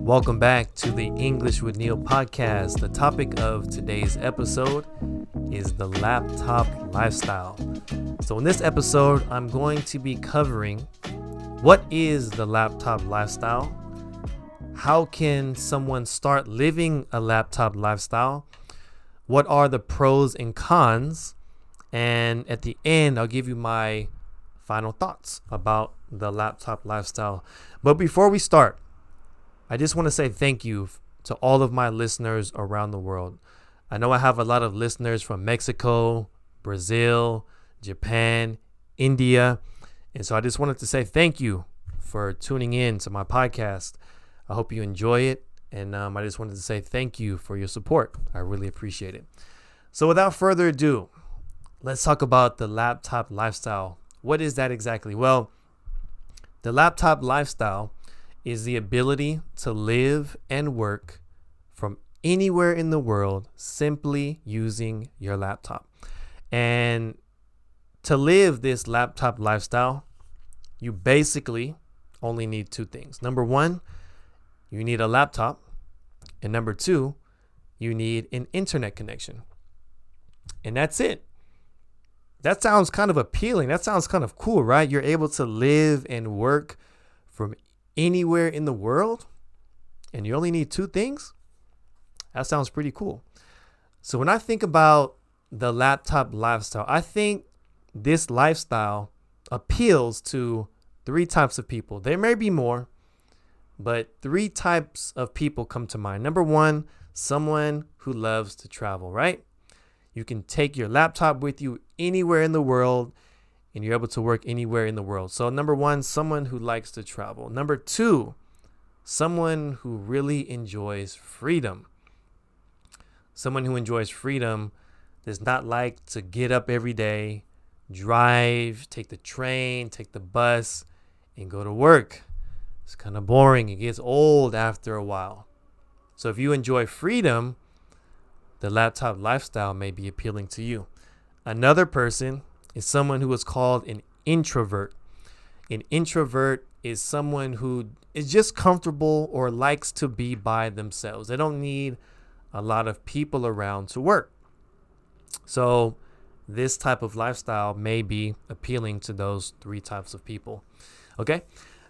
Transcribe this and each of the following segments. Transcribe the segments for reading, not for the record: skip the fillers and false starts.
Welcome back to the English with Neil podcast. The topic of today's episode is the laptop lifestyle. So in this episode, I'm going to be covering what is the laptop lifestyle, how can someone start living a laptop lifestyle, what are the pros and cons, and at the end, I'll give you my final thoughts about the laptop lifestyle. But before we start, I just want to say thank you to all of my listeners around the world. I know I have a lot of listeners from Mexico, Brazil, Japan, India. And so I just wanted to say thank you for tuning in to my podcast. I hope you enjoy it. And I just wanted to say thank you for your support. I really appreciate it. So without further ado, let's talk about the laptop lifestyle. What is that exactly? Well, the laptop lifestyle is the ability to live and work from anywhere in the world simply using your laptop. And to live this laptop lifestyle, you basically only need two things. Number one, you need a laptop. And number two, you need an internet connection. And that's it. That sounds kind of appealing. That sounds kind of cool, right? You're able to live and work from anywhere in the world, and you only need two things. That sounds pretty cool. So when I think about the laptop lifestyle, I think this lifestyle appeals to three types of people. There may be more, but three types of people come to mind. Number one, someone who loves to travel, right? You can take your laptop with you anywhere in the world, and you're able to work anywhere in the world. So number one, someone who likes to travel. Number two, someone who really enjoys freedom. Someone who enjoys freedom does not like to get up every day, drive, take the train, take the bus, and go to work. It's kind of boring. It gets old after a while. So if you enjoy freedom, the laptop lifestyle may be appealing to you. Another person is someone who is called an introvert. An introvert is someone who is just comfortable or likes to be by themselves. They don't need a lot of people around to work. So this type of lifestyle may be appealing to those three types of people. Okay,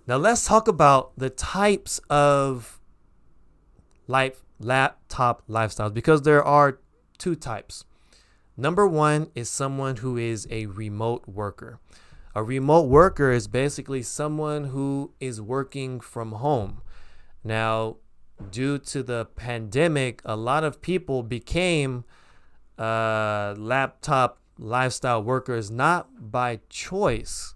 now let's talk about the types of laptop lifestyles, because there are two types. Number one is someone who is a remote worker. A remote worker is basically someone who is working from home. Now, due to the pandemic, a lot of people became laptop lifestyle workers, not by choice,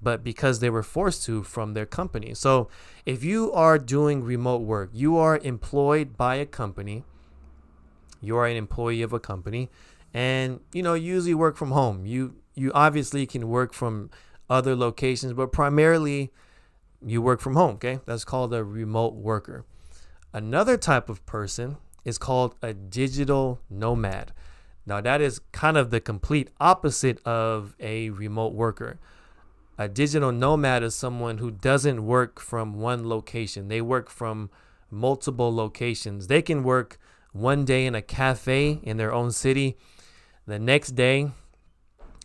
but because they were forced to from their company. So if you are doing remote work, you are employed by a company, you are an employee of a company, and you usually work from home. You obviously can work from other locations, but primarily you work from home. Okay, that's called a remote worker. Another type of person is called a digital nomad. Now that is kind of the complete opposite of a remote worker. A digital nomad is someone who doesn't work from one location. They work from multiple locations. They can work one day in a cafe in their own city. The next day,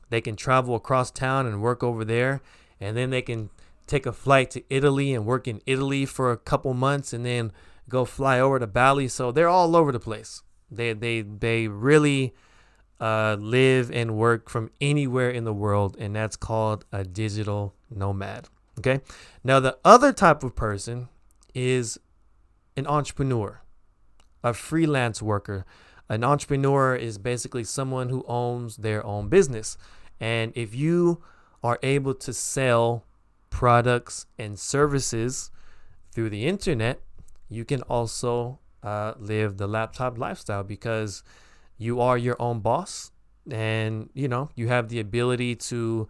they can travel across town and work over there. And then they can take a flight to Italy and work in Italy for a couple months and then go fly over to Bali. So they're all over the place. They really live and work from anywhere in the world, and that's called a digital nomad. Okay. Now, the other type of person is an entrepreneur, a freelance worker. An entrepreneur is basically someone who owns their own business. And if you are able to sell products and services through the internet, you can also live the laptop lifestyle, because you are your own boss, and you have the ability to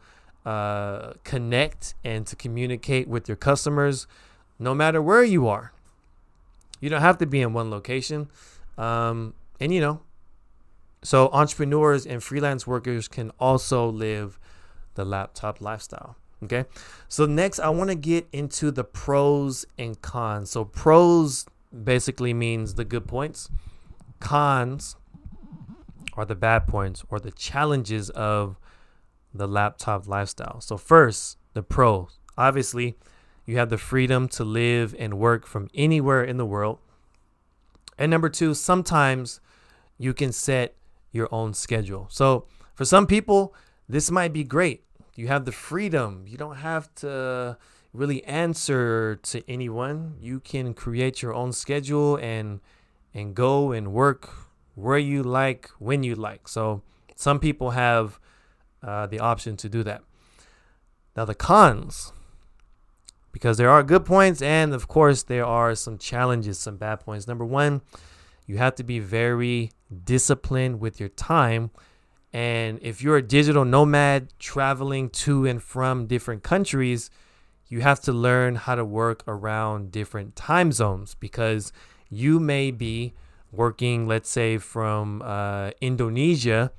connect and to communicate with your customers no matter where you are. You don't have to be in one location. So entrepreneurs and freelance workers can also live the laptop lifestyle. Okay. So next, I want to get into the pros and cons. So pros basically means the good points. Cons are the bad points or the challenges of the laptop lifestyle. So first, the pros. Obviously, you have the freedom to live and work from anywhere in the world. And number two, sometimes you can set your own schedule. So for some people, this might be great. You have the freedom. You don't have to really answer to anyone. You can create your own schedule and go and work where you like, when you like. So some people have the option to do that. Now the cons, because there are good points and of course there are some challenges, some bad points. Number one, you have to be very disciplined with your time. And if you're a digital nomad traveling to and from different countries, you have to learn how to work around different time zones, because you may be working, let's say, from Indonesia,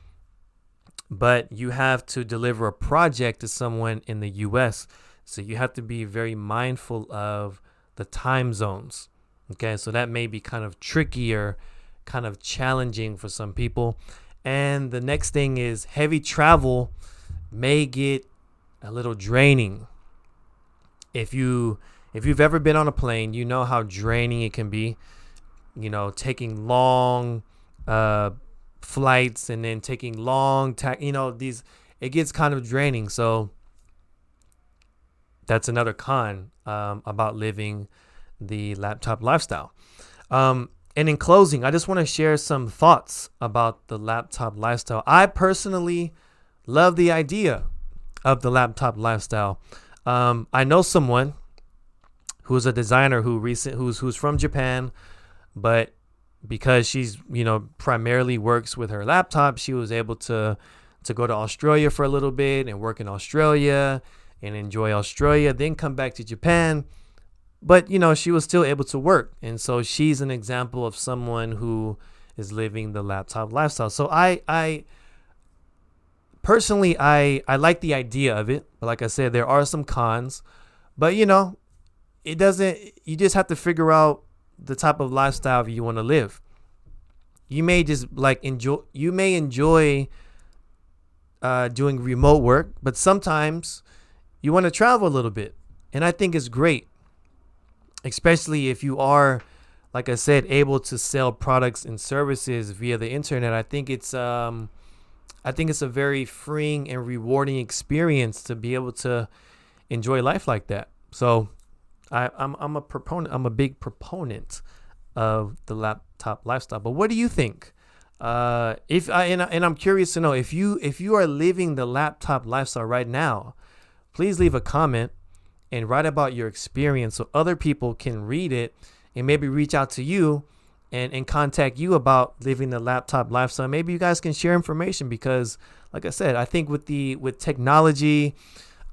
but you have to deliver a project to someone in the US. So you have to be very mindful of the time zones. Okay, so that may be kind of trickier, kind of challenging for some people. And the next thing is heavy travel may get a little draining. If you've ever been on a plane, you know how draining it can be. You know, taking long flights and then taking long it gets kind of draining. So that's another con about living the laptop lifestyle. And in closing, I just want to share some thoughts about the laptop lifestyle. I personally love the idea of the laptop lifestyle. I know someone who's a designer who's from Japan, but because she's, primarily works with her laptop, she was able to go to Australia for a little bit and work in Australia and enjoy Australia, then come back to Japan. But, she was still able to work. And so she's an example of someone who is living the laptop lifestyle. So I personally, I like the idea of it. But like I said, there are some cons. But, it doesn't, you just have to figure out the type of lifestyle you want to live. You may just enjoy doing remote work, but sometimes you want to travel a little bit. And I think it's great, especially if you are, like I said, able to sell products and services via the internet. I think it's a very freeing and rewarding experience to be able to enjoy life like that. So I'm a proponent. I'm a big proponent of the laptop lifestyle. But what do you think? I'm curious to know if you are living the laptop lifestyle right now. Please leave a comment and write about your experience so other people can read it and maybe reach out to you and contact you about living the laptop lifestyle. Maybe you guys can share information because, like I said, I think with technology,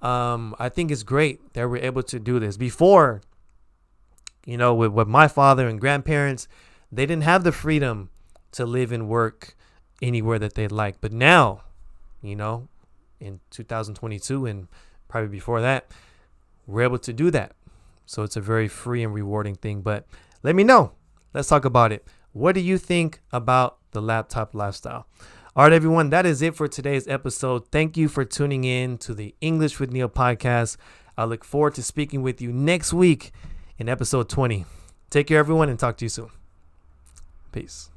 I think it's great that we're able to do this. Before, with my father and grandparents, they didn't have the freedom to live and work anywhere that they'd like. But now, in 2022 and probably before that, we're able to do that. So it's a very free and rewarding thing. But let me know. Let's talk about it. What do you think about the laptop lifestyle? All right, everyone, that is it for today's episode. Thank you for tuning in to the English with Neil podcast. I look forward to speaking with you next week in episode 20. Take care, everyone, and talk to you soon. Peace.